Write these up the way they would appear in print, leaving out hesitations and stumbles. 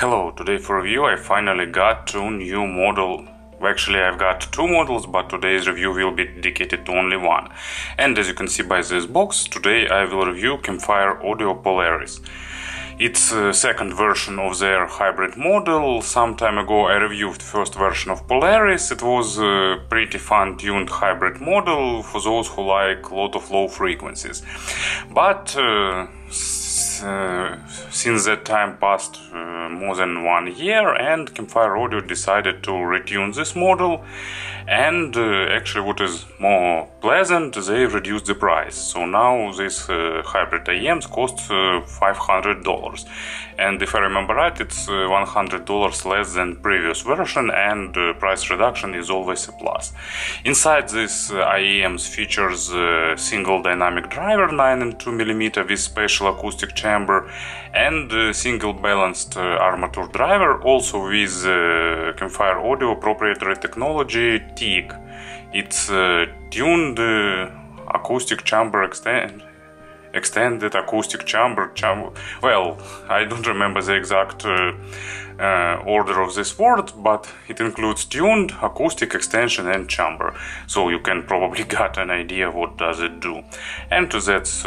Hello, today for review I finally got two new models. Actually, I've got two models, but today's review will be dedicated to only one. And as you can see by this box, today I will review Campfire Audio Polaris. It's a second version of their hybrid model. Some time ago I reviewed the first version of Polaris. It was a pretty fun tuned hybrid model for those who like a lot of low frequencies. But since that time passed more than 1 year, and Campfire Audio decided to retune this model, and actually what is more pleasant, they reduced the price. So now this hybrid IEMs costs $500, and if I remember right, it's $100 less than previous version, and price reduction is always a plus. Inside this IEMs features a single dynamic driver 9.2mm with special acoustic chamber, and a single balanced armature driver, also with Campfire Audio proprietary technology TIG. It's tuned acoustic chamber extended acoustic chamber. Well, I don't remember the exact order of this word, but it includes tuned, acoustic, extension and chamber. So you can probably get an idea what does it do. And that's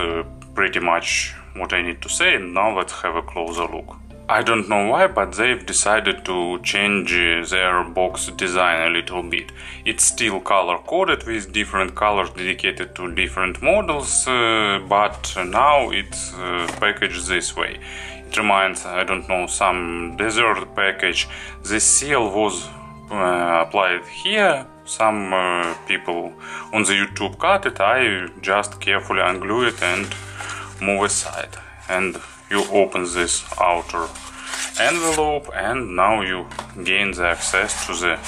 pretty much what I need to say, and now let's have a closer look. I don't know why, but they've decided to change their box design a little bit. It's still color coded with different colors dedicated to different models, but now it's packaged this way. It reminds, I don't know, some desert package. This seal was applied here. Some people on the YouTube cut it. I just carefully unglue it and move aside, and you open this outer envelope, and now you gain the access to the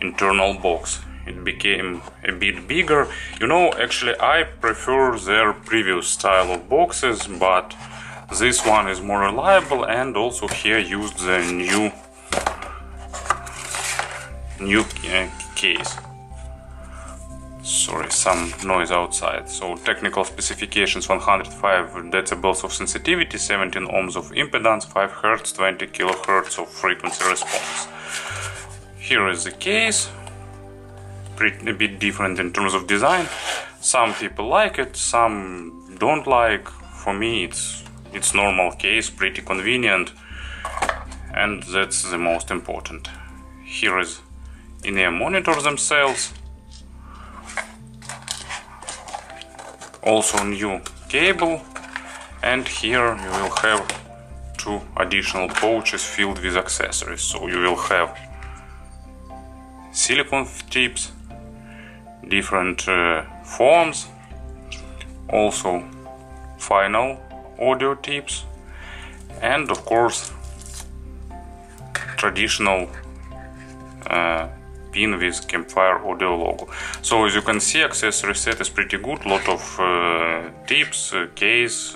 internal box. It became a bit bigger. You know, actually I prefer their previous style of boxes, but this one is more reliable, and also here used the new case. Sorry, some noise outside. So technical specifications: 105 decibels of sensitivity, 17 ohms of impedance, 5 Hz, 20 kHz of frequency response. Here is the case, a bit different in terms of design. Some people like it, some don't like. For me it's normal case, pretty convenient, and that's the most important. Here is in-ear monitors themselves. Also new cable, and here you will have two additional pouches filled with accessories. So you will have silicone tips, different forms, also final audio tips, and of course traditional pin with Campfire Audio logo. So as you can see, accessory set is pretty good. Lot of tips, case,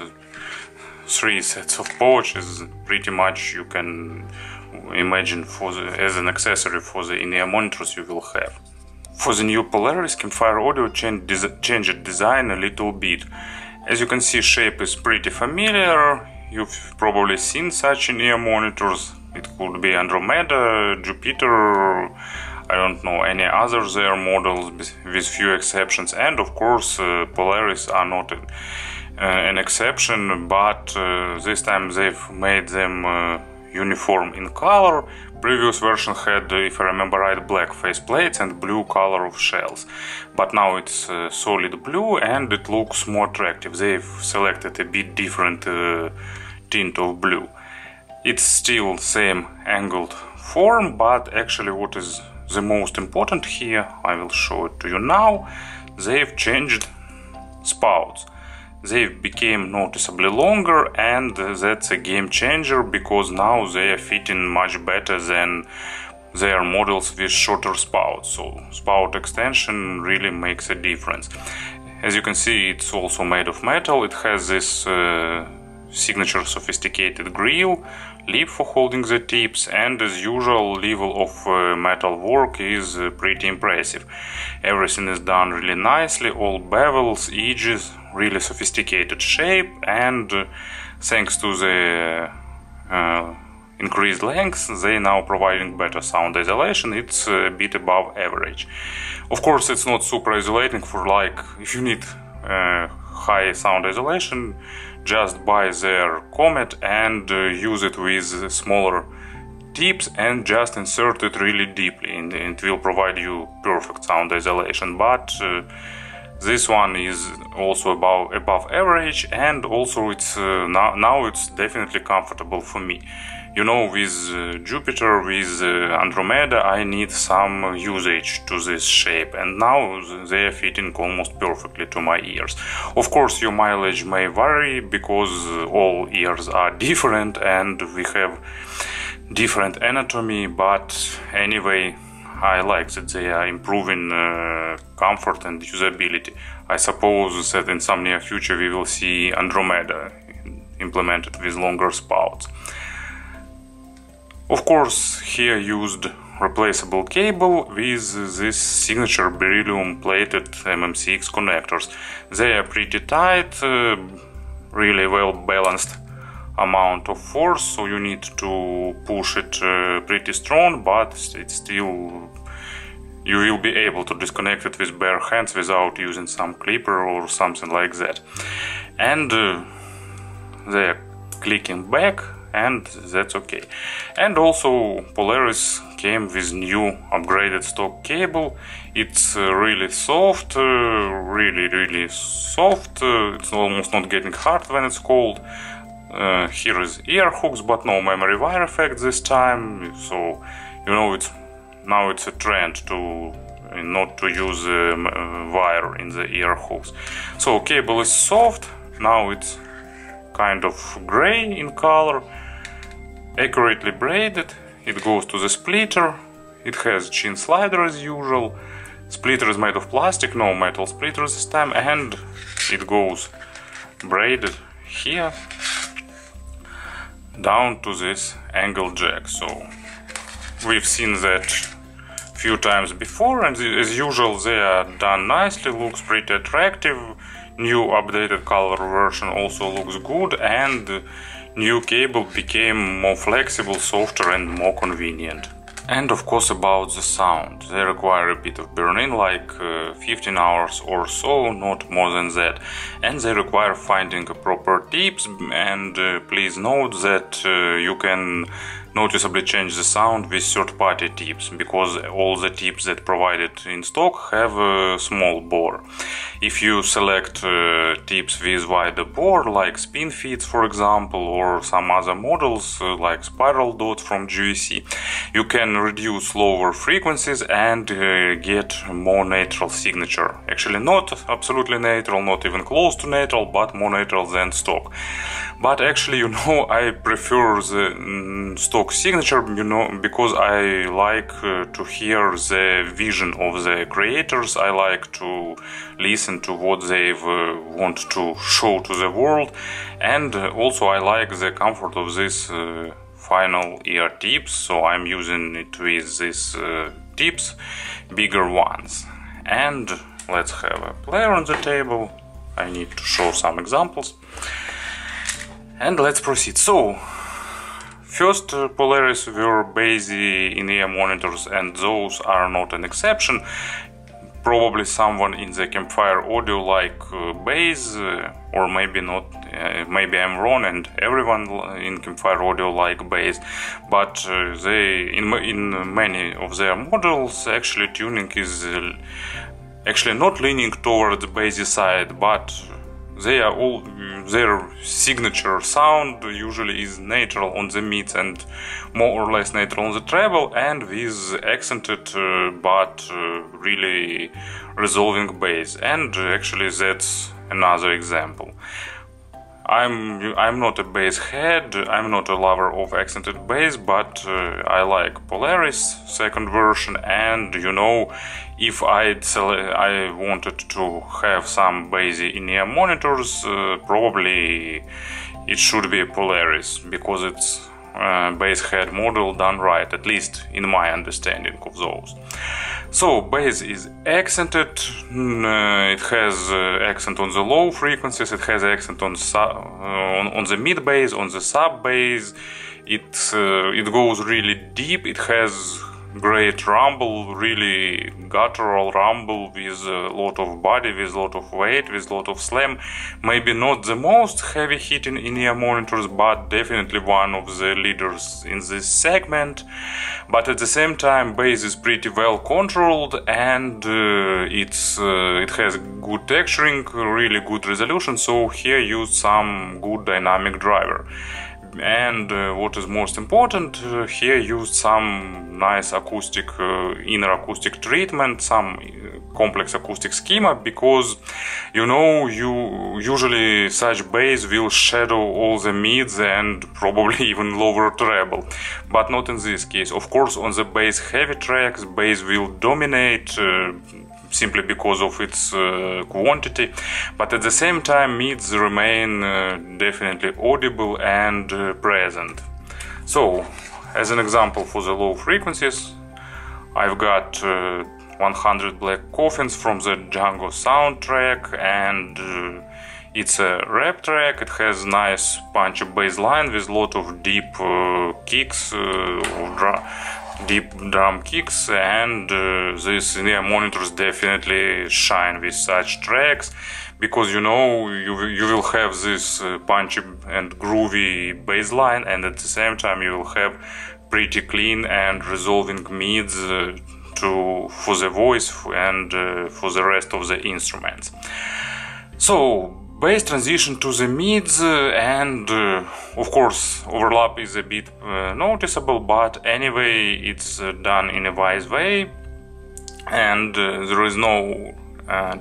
3 sets of pouches. Pretty much you can imagine as an accessory for the in-ear monitors you will have. For the new Polaris, Campfire Audio changed design a little bit. As you can see, shape is pretty familiar. You've probably seen such in-ear monitors. It could be Andromeda, Jupiter, I don't know any other their models with few exceptions, and of course Polaris are not an exception, but this time they've made them uniform in color. Previous version had, if I remember right, black faceplates and blue color of shells, but now it's solid blue and it looks more attractive. They've selected a bit different tint of blue. It's still same angled form, but actually what is the most important here, I will show it to you now. They've changed spouts. They became noticeably longer, and that's a game changer, because now they are fitting much better than their models with shorter spouts. So spout extension really makes a difference. As you can see, it's also made of metal. It has this signature sophisticated grill, lip for holding the tips, and as usual level of metal work is pretty impressive. Everything is done really nicely, all bevels, edges, really sophisticated shape, and thanks to the increased length, they now providing better sound isolation. It's a bit above average. Of course, it's not super isolating for, like, if you need high sound isolation, just buy their Comet and use it with smaller tips and just insert it really deeply, and it will provide you perfect sound isolation. But this one is also above average, and also it's now it's definitely comfortable for me. You know, with Jupiter, with Andromeda, I need some usage to this shape, and now they are fitting almost perfectly to my ears. Of course, your mileage may vary because all ears are different and we have different anatomy, but anyway, I like that they are improving comfort and usability. I suppose that in some near future we will see Andromeda implemented with longer spouts. Of course, here used replaceable cable with this signature beryllium plated MM6 connectors. They are pretty tight, really well balanced amount of force, so you need to push it pretty strong, but it's still, you will be able to disconnect it with bare hands without using some clipper or something like that. And they are clicking back, and that's okay. And also Polaris came with new upgraded stock cable. It's really soft, really soft. It's almost not getting hard when it's cold. Here is ear hooks, but no memory wire effect this time. So you know, now it's a trend to not to use wire in the ear hooks. So cable is soft. Now it's kind of gray in color, accurately braided. It goes to the splitter. It has chin slider as usual. Splitter is made of plastic, no metal splitter this time, and it goes braided here down to this angle jack. So we've seen that few times before, and as usual they are done nicely, looks pretty attractive. New updated color version also looks good, and new cable became more flexible, softer and more convenient. And of course about the sound, they require a bit of burn-in, like 15 hours or so, not more than that. And they require finding proper tips, and please note that you can noticeably change the sound with third-party tips, because all the tips that provided in stock have a small bore. If you select tips with wider bore, like spin feeds for example, or some other models like spiral dot from GSC, you can reduce lower frequencies and get more natural signature. Actually not absolutely natural, not even close to natural, but more natural than stock. But actually, you know, I prefer the stock signature, you know, because I like to hear the vision of the creators. I like to listen to what they want to show to the world, and also I like the comfort of this final ear tips, so I'm using it with these tips, bigger ones. And let's have a player on the table. I need to show some examples. And let's proceed. So, first Polaris were based in-ear monitors, and those are not an exception. Probably someone in the Campfire Audio like bass, or maybe not, maybe I'm wrong and everyone in Campfire Audio like bass, but they in many of their models actually tuning is actually not leaning toward the bassy side, but they are all, their signature sound usually is natural on the mids and more or less natural on the treble, and with accented but really resolving bass. And actually that's another example. I'm not a bass head, I'm not a lover of accented bass, but I like Polaris second version, and you know, if I wanted to have some bassy in-ear monitors, probably it should be a Polaris, because it's bass head model done right, at least in my understanding of those. So bass is accented, it has accent on the low frequencies, it has accent on the mid bass, on the sub bass. It goes really deep, it has great rumble, really guttural rumble with a lot of body, with a lot of weight, with a lot of slam. Maybe not the most heavy hitting in-ear monitors, but definitely one of the leaders in this segment. But at the same time, bass is pretty well controlled, and it has good texturing, really good resolution. So here used some good dynamic driver. And what is most important, here used some nice acoustic, inner acoustic treatment, some complex acoustic schema, because usually such bass will shadow all the mids and probably even lower treble, but not in this case. Of course, on the bass heavy tracks, bass will dominate simply because of its quantity, but at the same time mids remain definitely audible and present. So, as an example for the low frequencies, I've got 100 Black Coffins from the Django soundtrack, and it's a rap track. It has nice punchy bass line with a lot of deep kicks, deep drum kicks, and these in-ear monitors definitely shine with such tracks, because you will have this punchy and groovy bass line, and at the same time you will have pretty clean and resolving mids for the voice and for the rest of the instruments. So bass transition to the mids, and of course overlap is a bit noticeable, but anyway it's done in a wise way, and there is no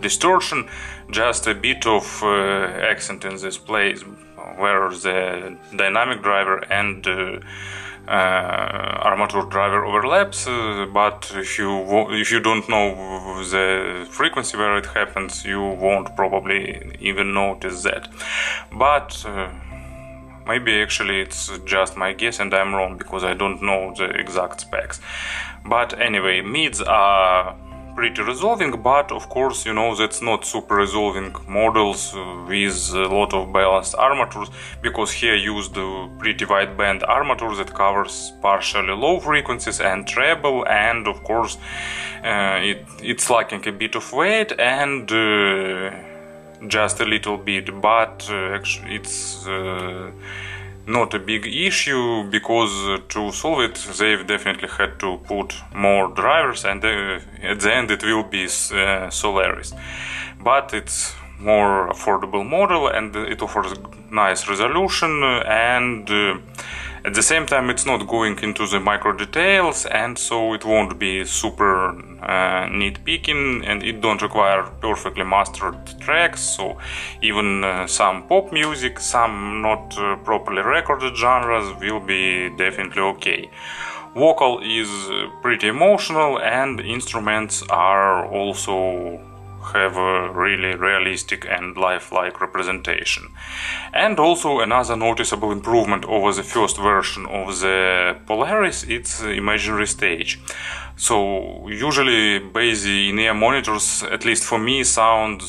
distortion, just a bit of accent in this place where the dynamic driver and armature driver overlaps, but if you don't know the frequency where it happens, you won't probably even notice that. But maybe actually it's just my guess and I'm wrong, because I don't know the exact specs. But anyway, mids are pretty resolving, but of course that's not super resolving models with a lot of balanced armatures, because here used pretty wide band armature that covers partially low frequencies and treble, and of course it's lacking a bit of weight and just a little bit, but actually it's not a big issue, because to solve it they've definitely had to put more drivers, and at the end it will be Polaris. But it's more affordable model, and it offers nice resolution, and at the same time it's not going into the micro details, and so it won't be super nitpicking, and it don't require perfectly mastered tracks. So even some pop music, some not properly recorded genres will be definitely okay. Vocal is pretty emotional, and instruments are also have a really realistic and lifelike representation. And also another noticeable improvement over the first version of the Polaris, it's imaginary stage. So usually bass in-ear monitors, at least for me, sound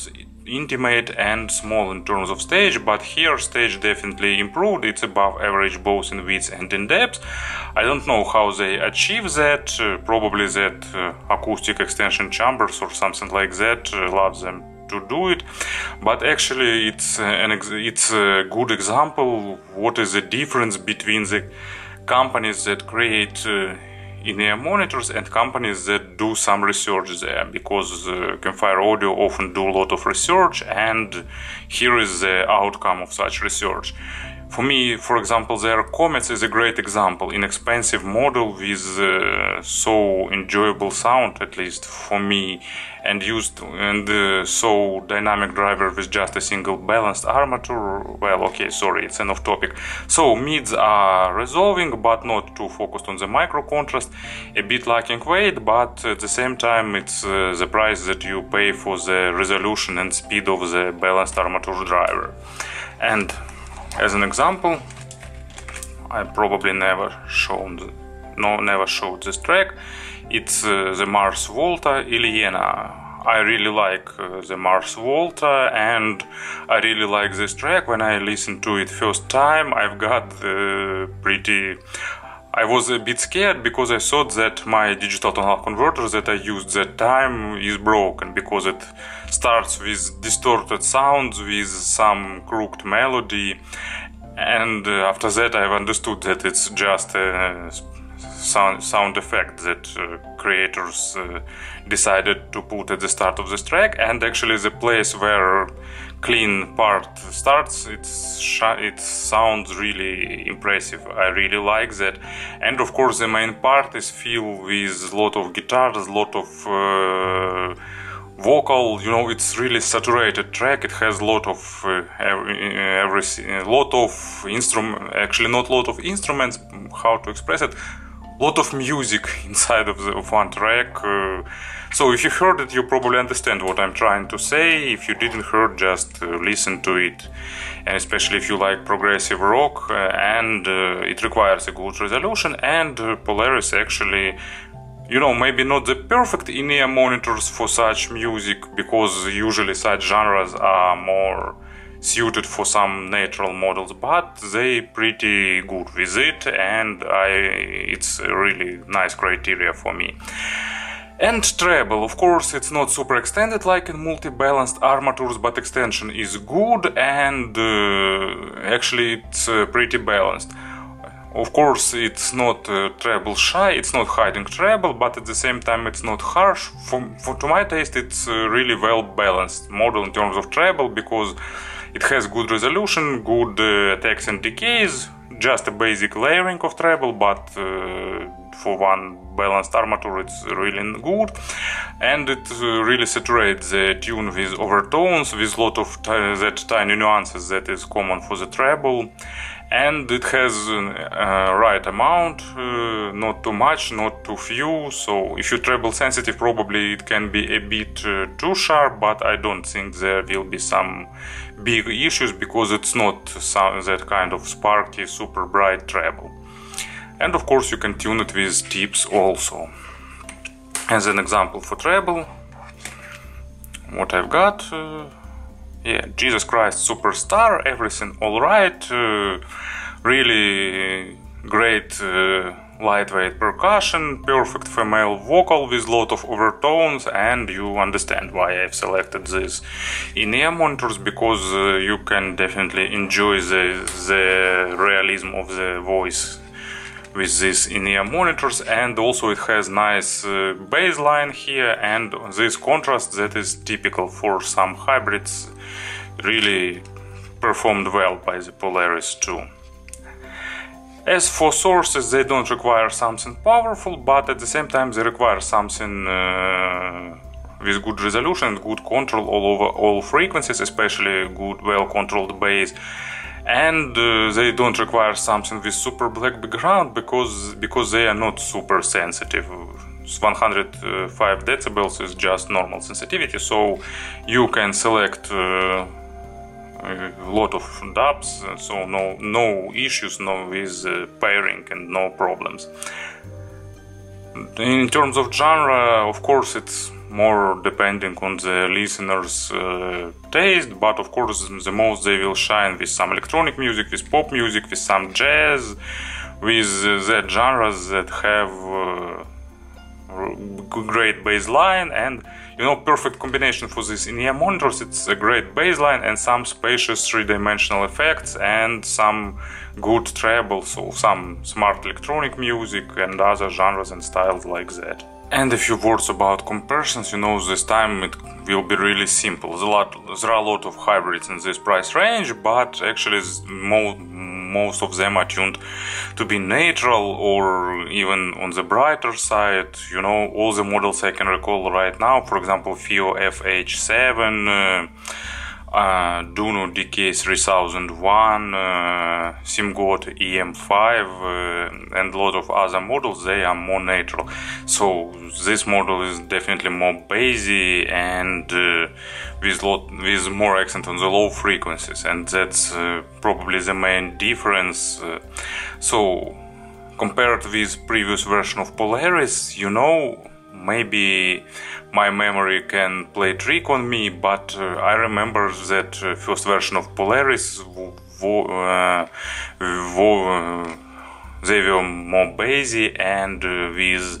intimate and small in terms of stage, but here stage definitely improved. It's above average both in width and in depth. I don't know how they achieve that, probably that acoustic extension chambers or something like that allows them to do it, but actually it's a good example what is the difference between the companies that create in-ear monitors and companies that do some research there, because Campfire Audio often do a lot of research, and here is the outcome of such research. For me, for example, their Comets is a great example, inexpensive model with so enjoyable sound, at least for me, and so dynamic driver with just a single balanced armature. Well, okay, sorry, it's an off topic. So mids are resolving, but not too focused on the micro contrast, a bit lacking weight, but at the same time it's the price that you pay for the resolution and speed of the balanced armature driver. And as an example, I probably never showed this track. It's the Mars Volta Ilyena. I really like the Mars Volta, and I really like this track. When I listened to it first time, I was a bit scared because I thought that my digital tonal converter that I used that time is broken, because it starts with distorted sounds, with some crooked melody, and after that I've understood that it's just a sound effect that creators decided to put at the start of this track. And actually the place where clean part starts, it sounds really impressive. I really like that. And of course the main part is filled with a lot of guitars, a lot of vocal, you know, it's really saturated track. It has a lot of instruments, actually not a lot of instruments, how to express it, lot of music inside of one track. So if you heard it, you probably understand what I'm trying to say. If you didn't hear, just listen to it. And especially if you like progressive rock, and it requires a good resolution. And Polaris actually, you know, maybe not the perfect in-ear monitors for such music, because usually such genres are more suited for some natural models, but they pretty good with it, and it's a really nice criteria for me. And treble, of course, it's not super extended like in multi-balanced armatures, but extension is good, and actually it's pretty balanced. Of course, it's not treble shy, it's not hiding treble, but at the same time it's not harsh. To my taste, it's a really well balanced model in terms of treble, because it has good resolution, good attacks and decays, just a basic layering of treble, but for one balanced armature it's really good. And it really saturates the tune with overtones, with a lot of that tiny nuances that is common for the treble. And it has right amount, not too much, not too few. So if you're treble sensitive, probably it can be a bit too sharp, but I don't think there will be some big issues, because it's not that kind of sparky, super bright treble. And of course you can tune it with tips also. As an example for treble, what I've got, yeah, Jesus Christ Superstar, everything alright, really great lightweight percussion, perfect female vocal with a lot of overtones, and you understand why I've selected these in-ear monitors, because you can definitely enjoy the realism of the voice with these in-ear monitors. And also it has nice bass line here, and this contrast that is typical for some hybrids really performed well by the Polaris too. As for sources, they don't require something powerful, but at the same time they require something with good resolution and good control all over all frequencies, especially good well-controlled bass. And they don't require something with super black background, because they are not super sensitive. 105 decibels is just normal sensitivity, so you can select a lot of dubs, so no issues, with pairing, and no problems. In terms of genre, of course, it's more depending on the listener's taste, but of course the most they will shine with some electronic music, with pop music, with some jazz, with the genres that have great bass line. And you know, perfect combination for this in-ear monitors, it's a great bass line and some spacious three-dimensional effects and some good treble, so some smart electronic music and other genres and styles like that. And a few words about comparisons. You know, this time it will be really simple. There are a lot of hybrids in this price range, but actually most of them are tuned to be neutral or even on the brighter side. You know, all the models I can recall right now, for example, FIO FH7, Duno DK3001, SimGod EM5, and a lot of other models, they are more natural. So this model is definitely more bassy and with more accent on the low frequencies, and that's probably the main difference. So compared with previous version of Polaris, you know, maybe my memory can play trick on me, but I remember that first version of Polaris they were more bassy and with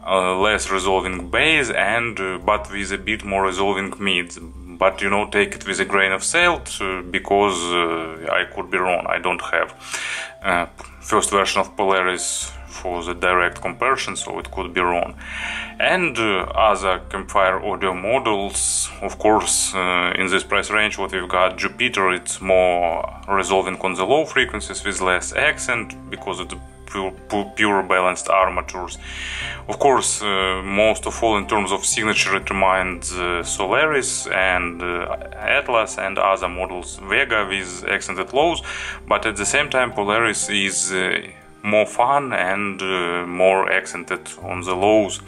less resolving bass, and but with a bit more resolving mids. But you know, take it with a grain of salt, because I could be wrong. I don't have first version of Polaris for the direct comparison, so it could be wrong. And other Campfire Audio models, of course, in this price range, what we've got, Jupiter, it's more resolving on the low frequencies with less accent because of the pure balanced armatures. Of course, most of all in terms of signature, it reminds Solaris and Atlas and other models, Vega with accented lows, but at the same time Polaris is more fun and more accented on the lows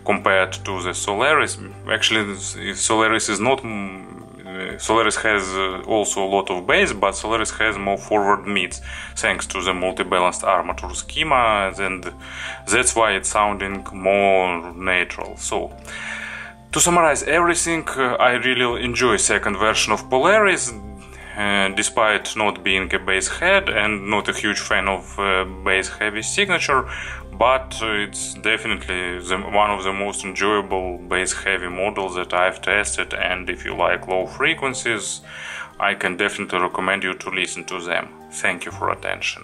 compared to the Solaris. Actually, Solaris is not. Solaris has also a lot of bass, but Solaris has more forward mids thanks to the multi-balanced armature schema, and that's why it's sounding more natural. So, to summarize everything, I really enjoy second version of Polaris. Despite not being a bass head and not a huge fan of bass heavy signature, but it's definitely one of the most enjoyable bass heavy models that I've tested, and if you like low frequencies, I can definitely recommend you to listen to them. Thank you for attention.